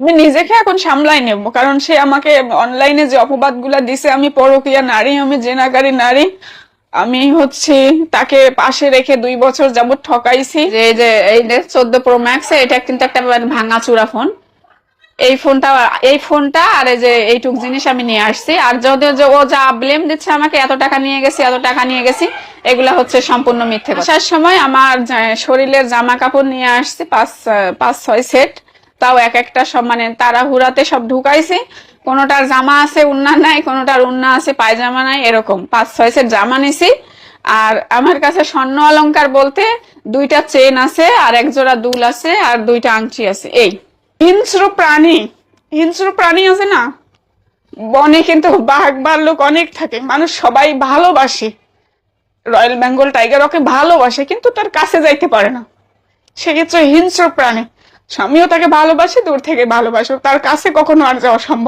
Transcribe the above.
আমি নিজেকে এখন সামলাই নেব, কারণ সে আমাকে অনলাইনে যে অপবাদ গুলা দিছে, আমি পরকীয়া নারী, আমি জেনাকারী নারী, আমি হচ্ছে তাকে পাশে রেখে 2 বছর যাবত ঠকাইছি। যে এই যে এই 14 Pro Max, এটা কিন্তু একটা ভাঙা চূড়া ফোন। এই ফোনটা আর এই যে এইটুক জিনিস আমি নিয়ে আসছি। আর যদিও যে ও যা ব্লেম দিচ্ছে আমাকে, এত টাকা নিয়ে গেছি, এত টাকা নিয়ে গেছি, এগুলা হচ্ছে সম্পূর্ণ মিথ্যে কথা। আসার সময় আমার শরীরের জামা কাপড় নিয়ে আসছি 5-6 সেট, তাও এক একটা সব মানে তাড়াহুড়াতে সব ঢুকাইছি। কোনোটার জামা আছে উন্না নাই, কোনোটার উন্না আছে পায়জামা নাই, এরকম 5-6 সেট জামা নিছি। আর আমার কাছে স্বর্ণ অলংকার বলতে 2টা চেন আছে, আর 1 জোড়া দুল আছে, আর 2টা আংটি আছে। এই হিংস্র প্রাণী, হিংস্র প্রাণী আছে না, বনে কিন্তু বাঘ ভাল্লুক অনেক থাকে, মানুষ সবাই ভালোবাসে, রয়্যাল বেঙ্গল টাইগার ওকে ভালোবাসে, কিন্তু তার কাছে যাইতে পারে না। সেক্ষেত্রে হিংস্র প্রাণী, স্বামীও তাকে ভালোবাসে, দূর থেকে ভালোবাসে, তার কাছে কখনো আর যাওয়া সম্ভব